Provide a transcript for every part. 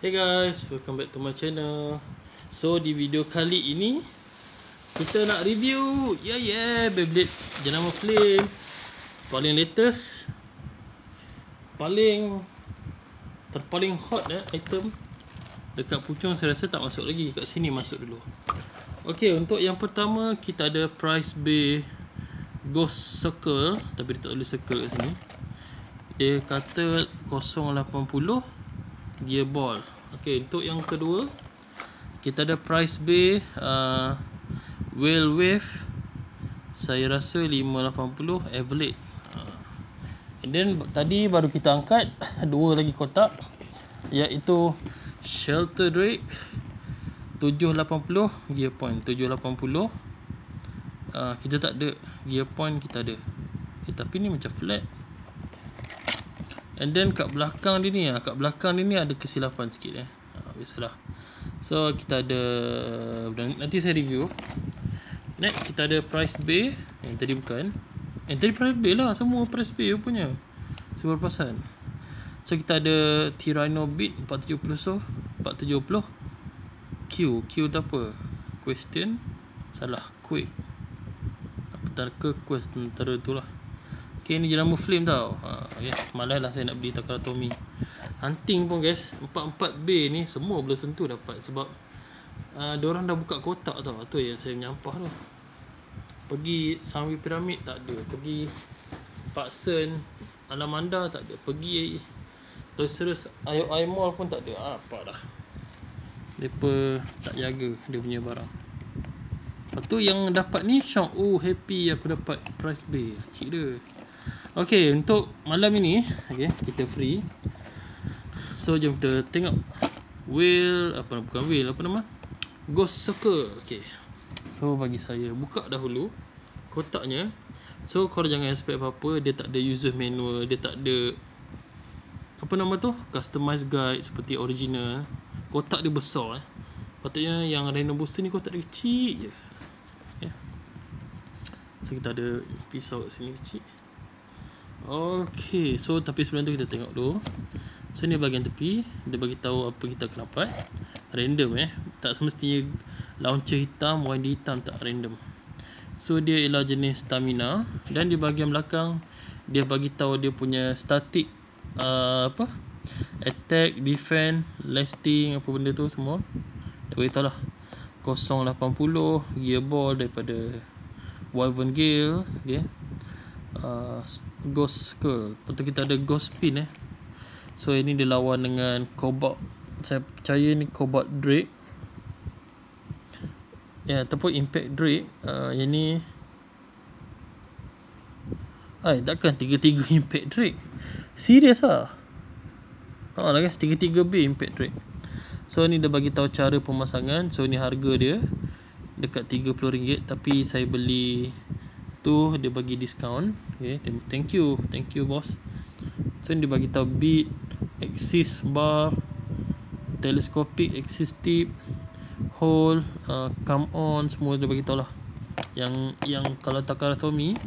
Hey guys, welcome back to my channel. So di video kali ini kita nak review Beyblade jenama Flame. Paling latest, paling hot item dekat Puchong. Saya rasa tak masuk lagi, kat sini masuk dulu. Okay, untuk yang pertama kita ada Price Bay Ghost Circle, tapi dia tak tulis circle kat sini. Dia kata 080 gear ball. Okay, untuk yang kedua kita ada Price Bay Whale Wave. Saya rasa 580 Everlade. And then tadi baru kita angkat dua lagi kotak, iaitu Shelter Drake 780 gear point 780. Kita tak ada gear point, kita ada tapi ni macam flat. And then kat belakang dia ni ada kesilapan sikit biasalah. So kita ada, nanti saya review. Next kita ada Price Bay. Yang tadi bukan, yang tadi Price Bay lah, semua Price Bay punya seberpasan. So kita ada Tyranno Beat 470 Q tu apa? Question, salah, Quick apa ke question antara tu lah. Okay, ni jenama Flame tau. Malas lah saya nak beli Takara Tomy. Hunting pun guys, 44B ni semua belum tentu dapat. Sebab diorang dah buka kotak tau. Tu yang saya menyampah tu. Pergi Sunway Pyramid tak ada, pergi Parkson Alamanda tak ada, pergi Toys R Us IOI Mall pun tak ada. Apa dah, mereka tak jaga dia punya barang. Lepas tu yang dapat ni Syong, happy aku dapat Price Bay. Cik dia. Okay, untuk malam ini kita free. So jom kita tengok whale, bukan whale, apa nama, Ghost Circle. Okay, so bagi saya buka dahulu kotaknya. So korang jangan expect apa-apa. Dia tak ada user manual, dia tak ada apa nama tu, customized guide seperti original. Kotak dia besar Patutnya yang random booster ni kotak dia kecil je. So kita ada pisau kat sini kecil. Okay, so tapi sebelum tu kita tengok dulu. So ni bahagian tepi, dia bagi tahu apa kita akan dapat. Random tak semestinya launcher hitam, winder hitam, tak, random. So dia ialah jenis stamina. Dan di bahagian belakang dia bagi tahu dia punya static attack, defense, lasting, apa benda tu semua. Dia bagi tahu lah 080 gearball daripada Wyvern Gale. Ghost Skull. Lepas tu kita ada Ghost Spin So ini dia lawan dengan Cobalt. Saya percaya ni Cobalt Drake ataupun Impact Drake. Yang ni takkan 3-3 Impact Drake. Serius lah. Lah guys, 3-3B Impact Drake. So ni dia bagi tahu cara pemasangan. So ni harga dia dekat RM30, tapi saya beli tu dia bagi diskaun. Thank you boss. So ni dia bagi tahu beat, axis bar, telescopic axis tip, hole, come on, semua dia bagi tahu lah. Yang kalau Takara Tomy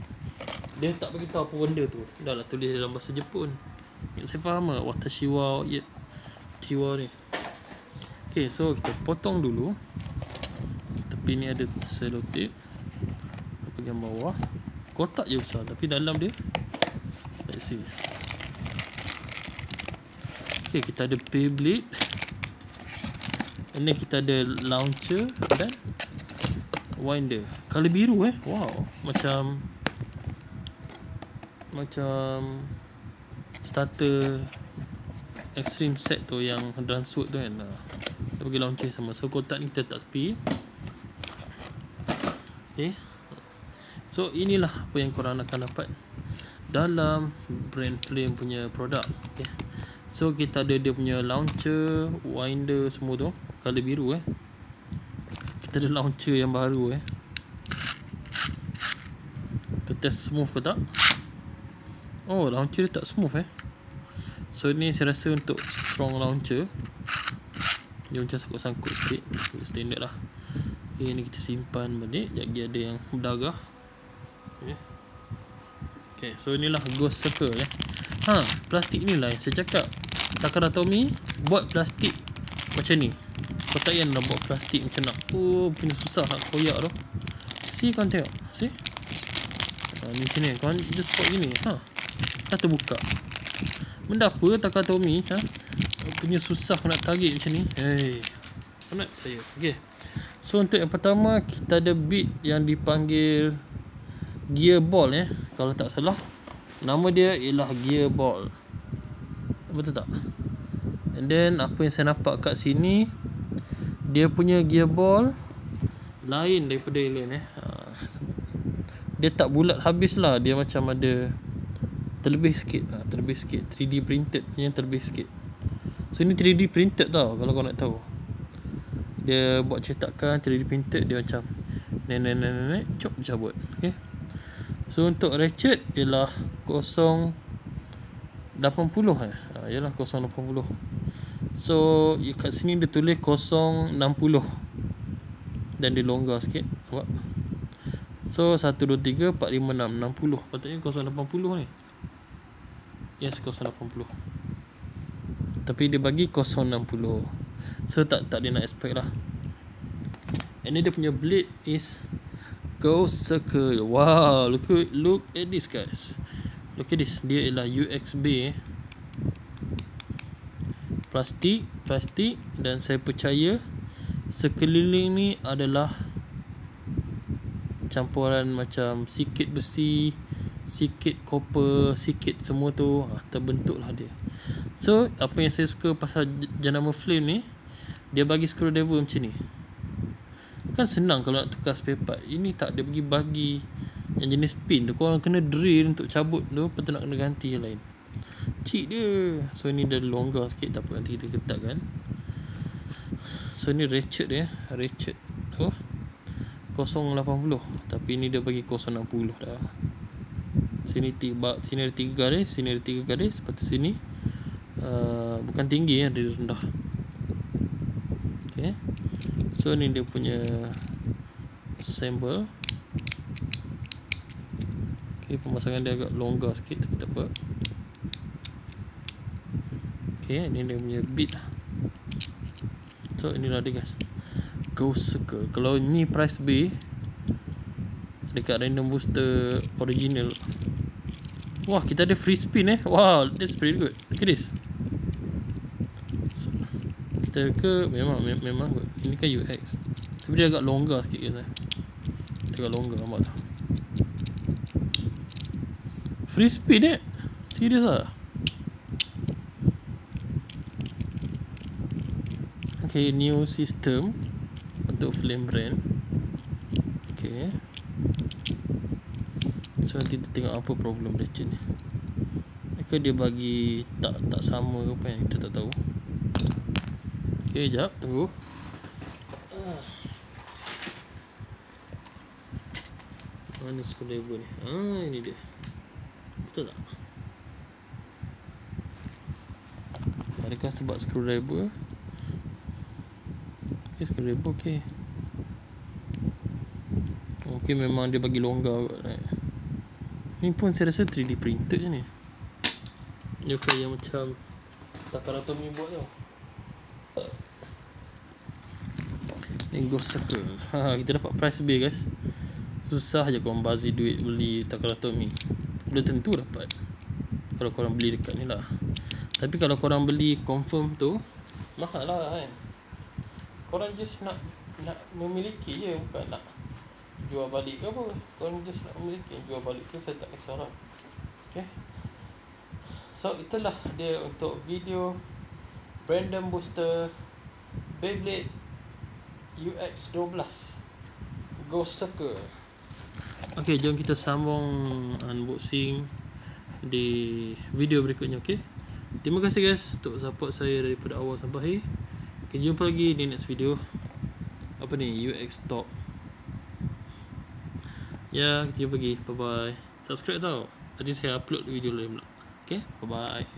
dia tak bagi tahu apa benda tu. Dah lah tulis dalam bahasa Jepun. Saya faham lah, watashi wa chiwa ni. Okay, so kita potong dulu. Tepi ni ada selotip bahagian bawah. Kotak je besar, tapi dalam dia, let's see. Okay, kita ada Beyblade. And then kita ada launcher dan winder. Color biru wow, macam starter extreme set tu, yang drum suit tu kan. Dia bagi launcher sama. So kotak ni kita tak tepi. Okay, so inilah apa yang korang akan dapat dalam brand Flame punya produk. So kita ada dia punya launcher, winder, semua tu color biru. Kita ada launcher yang baru. Kita test smooth ke tak. Launcher dia tak smooth. So ni saya rasa untuk strong launcher. Dia macam sangkut-sangkut sikit, standard lah. Okay, ni kita simpan balik. Lagi ada yang berdarah. Okay, so inilah Ghost Circle Plastik ni lah yang saya cakap. Takara Tomy buat plastik macam ni. Kau tak payah nak buat plastik macam nak punya susah nak koyak tu. See, kau tengok. See, ni macam ni. Kau just buat gini. Dah terbuka. Benda apa Takatomi punya susah nak tarik macam ni. Penat saya. Okay, so untuk yang pertama, kita ada bit yang dipanggil gear ball kalau tak salah. Nama dia ialah gear ball. Betul tak? And then apa yang saya nampak kat sini, dia punya gear ball lain daripada yang lain Dia tak bulat habis lah. Dia macam ada terlebih sikit. 3D printed yang terlebih sikit. So ini 3D printed tau, kalau kau nak tahu. Dia buat cetakan 3D printed. Dia macam nek cop cabut. Okay, so untuk ratchet ialah 080 ialah 080. So kat sini dia tulis 060 dan dia longgar sikit. Nampak? So 1, 2, 3, 4, 5, 6, 60. Patutnya 080 ni. Yes, 080. Tapi dia bagi 060. So tak dia nak expect lah. And then dia punya blade is Ghost Circle. Wow, look at this guys. Look at this. Dia ialah UXB plastik dan saya percaya sekeliling ni adalah campuran macam sikit besi, sikit copper, sikit semua tu terbentuk lah dia. So apa yang saya suka pasal jenama flame ni, dia bagi screwdriver macam ni. Kan senang kalau nak tukar spare part. Ini tak, dia bagi yang jenis pin tu, korang kena drill untuk cabut tu, lepas tu nak kena ganti yang lain. Cik dia. So ni dah longgar sikit, tak apa, nanti kita ketatkan. So ni ratchet dia, ratchet 080, tapi ni dia bagi 060 dah. Sini ada 3 garis, sini ada 3 garis, lepas tu sini bukan tinggi dia rendah. Okay, so ni dia punya symbol. Okay, pemasangan dia agak longgar sikit, tapi tak apa. Okay, ni dia punya bit. So inilah dia guys, Ghost Circle. Kalau ni price B dekat Random Booster original, wah, kita ada free spin wow, that's pretty good. Look at this. So, kita ke memang good. Ini kan UX, tapi dia agak longgar sikit guys. Dia agak longgar, nampak tak? Free spin serius lah. Okay, new system untuk flame brand. Okay, so nanti kita tengok apa problem ratchet ni. Ke dia bagi tak sama ke apa yang kita tak tahu. Okay, jap, tunggu. Mana screwdriver ni? Ini dia. Betul tak? Adakah sebab screwdriver? Okay, screwdriver okay. Okay, memang dia bagi longgar kot, right? Ni pun saya rasa 3D printed je ni. Dia kayak macam Takatomi buat tau. Ni Ghost Circle. Kita dapat price B guys. Susah je korang bazir duit beli Takatomi. Belum tentu dapat kalau korang beli dekat ni lah. Tapi kalau korang beli confirm tu, mahal lah kan. Korang just nak memiliki je, bukan nak jual balik ke apa. Korang just nak memiliki, jual balik tu saya tak kisah lah. Okay, so itulah dia untuk video Random Booster Beyblade UX12 Ghost Circle. Okay, jom kita sambung unboxing di video berikutnya. Okay, terima kasih guys untuk support saya daripada awal sampai akhir. Okay, jumpa lagi di next video. Apa ni, UX Talk. Ya, kita jumpa lagi. Bye bye. Subscribe tau, nanti saya upload video lain pula. Okay, bye bye.